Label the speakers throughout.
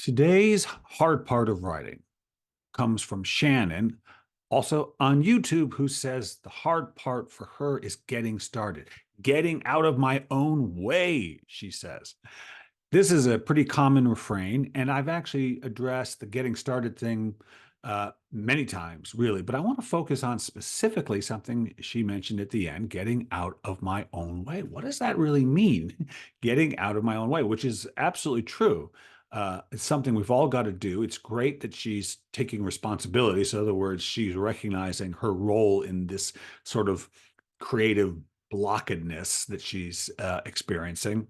Speaker 1: Today's hard part of writing comes from Shannon, also on YouTube, who says the hard part for her is getting started, getting out of my own way, she says. This is a pretty common refrain, and I've actually addressed the getting started thing many times, really. But I want to focus on specifically something she mentioned at the end, getting out of my own way. What does that really mean? Getting out of my own way, which is absolutely true. It's something we've all got to do. It's great that she's taking responsibility. So, in other words, she's recognizing her role in this sort of creative blockedness that she's experiencing.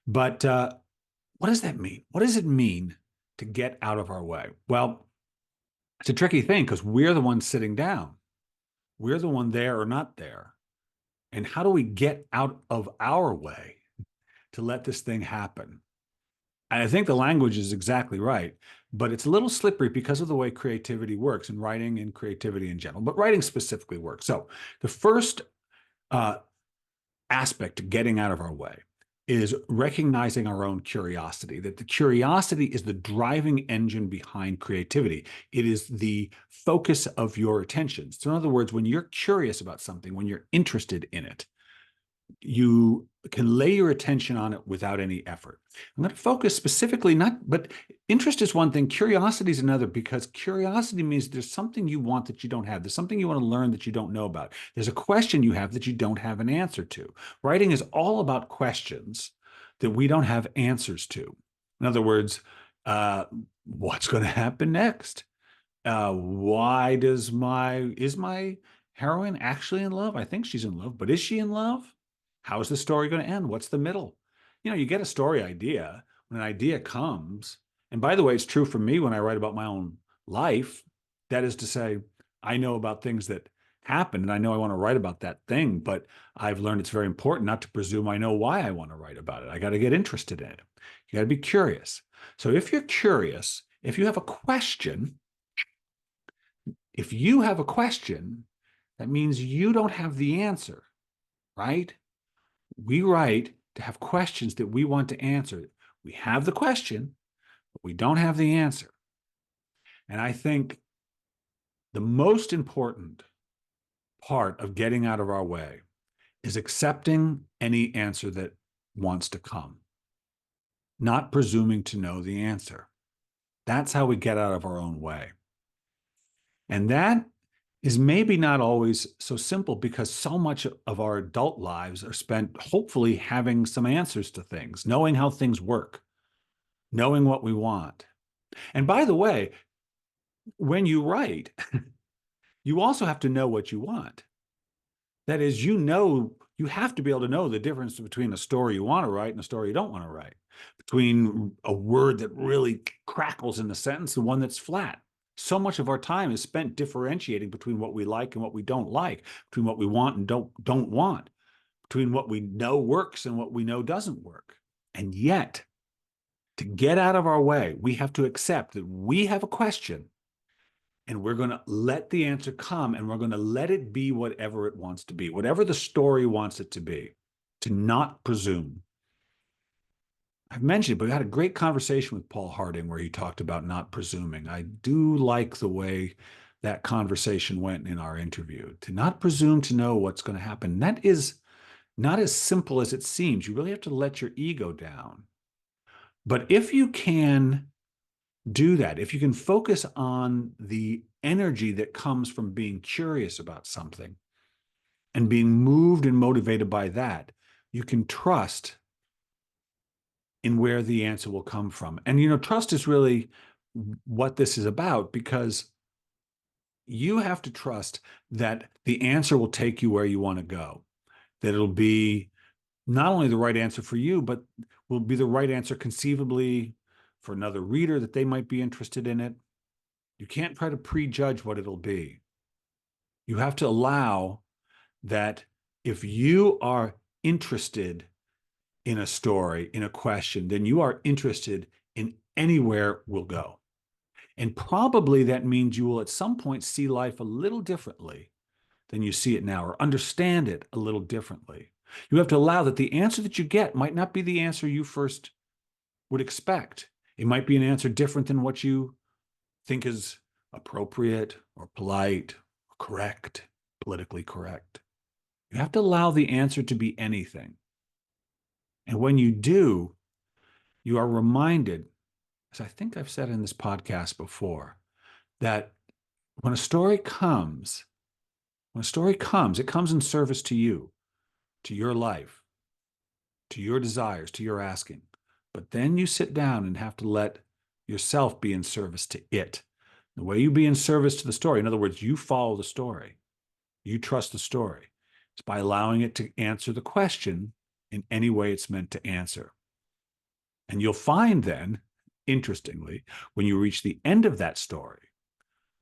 Speaker 1: But what does that mean? What does it mean to get out of our way? Well, it's a tricky thing because we're the ones sitting down. We're the one there or not there. And how do we get out of our way to let this thing happen? And I think the language is exactly right, but it's a little slippery because of the way creativity works and writing and creativity in general, but writing specifically works. So the first uh, aspect to getting out of our way is recognizing our own curiosity, that the curiosity is the driving engine behind creativity. It is the focus of your attention. So in other words, when you're curious about something, when you're interested in it, you can lay your attention on it without any effort. I'm going to focus specifically, but interest is one thing, curiosity is another, because curiosity means there's something you want that you don't have. There's something you want to learn that you don't know about. There's a question you have that you don't have an answer to. Writing is all about questions that we don't have answers to. In other words, what's going to happen next? Is my heroine actually in love? I think she's in love, but is she in love? How's the story going to end? What's the middle? You get a story idea. When an idea comes, and by the way, it's true for me when I write about my own life. That is to say, I know about things that happen and I know I want to write about that thing, but I've learned it's very important not to presume I know why I want to write about it. I got to get interested in it. You got to be curious. So if you're curious, if you have a question, that means you don't have the answer, right? We write to have questions that we want to answer. We have the question, but we don't have the answer. And I think the most important part of getting out of our way is accepting any answer that wants to come, not presuming to know the answer. That's how we get out of our own way. And that is maybe not always so simple because so much of our adult lives are spent hopefully having some answers to things, knowing how things work, knowing what we want. And by the way, when you write, you also have to know what you want. That is, you have to be able to know the difference between a story you want to write and a story you don't want to write, between a word that really crackles in the sentence and one that's flat. So much of our time is spent differentiating between what we like and what we don't like, between what we want and don't want, between what we know works and what we know doesn't work. And yet, to get out of our way, we have to accept that we have a question and we're going to let the answer come and we're going to let it be whatever it wants to be, whatever the story wants it to be, to not presume. I've mentioned it, but we had a great conversation with Paul Harding where he talked about not presuming. I do like the way that conversation went in our interview, to not presume to know what's going to happen. That is not as simple as it seems. You really have to let your ego down. But if you can do that, if you can focus on the energy that comes from being curious about something and being moved and motivated by that, you can trust in where the answer will come from. And, trust is really what this is about, because you have to trust that the answer will take you where you want to go, that it'll be not only the right answer for you, but will be the right answer conceivably for another reader, that they might be interested in it. You can't try to prejudge what it'll be. You have to allow that if you are interested in a story, in a question, then you are interested in anywhere we'll go. And probably that means you will at some point see life a little differently than you see it now, or understand it a little differently. You have to allow that the answer that you get might not be the answer you first would expect. It might be an answer different than what you think is appropriate or polite or correct, politically correct. You have to allow the answer to be anything. And when you do, you are reminded, as I think I've said in this podcast before, that when a story comes, it comes in service to you, to your life, to your desires, to your asking. But then you sit down and have to let yourself be in service to it. The way you be in service to the story, in other words, you follow the story, you trust the story. It's by allowing it to answer the question in any way it's meant to answer. And you'll find then, interestingly, when you reach the end of that story,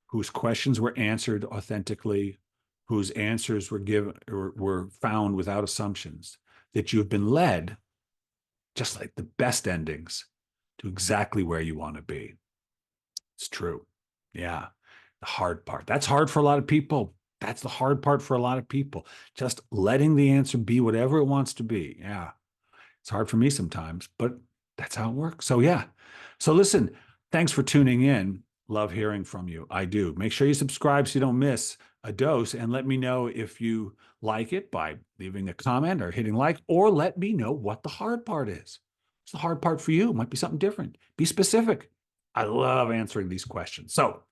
Speaker 1: whose questions were answered authentically, whose answers were given or were found without assumptions, that you have been led, just like the best endings, to exactly where you want to be. It's true. Yeah. The hard part. That's hard for a lot of people. That's the hard part for a lot of people. Just letting the answer be whatever it wants to be. Yeah. It's hard for me sometimes, but that's how it works. So, yeah. So, listen, thanks for tuning in. Love hearing from you. I do. Make sure you subscribe so you don't miss a dose, and let me know if you like it by leaving a comment or hitting like, or let me know what the hard part is. What's the hard part for you? It might be something different. Be specific. I love answering these questions. So,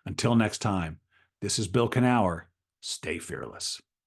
Speaker 1: until next time, this is Bill Kenower. Stay fearless.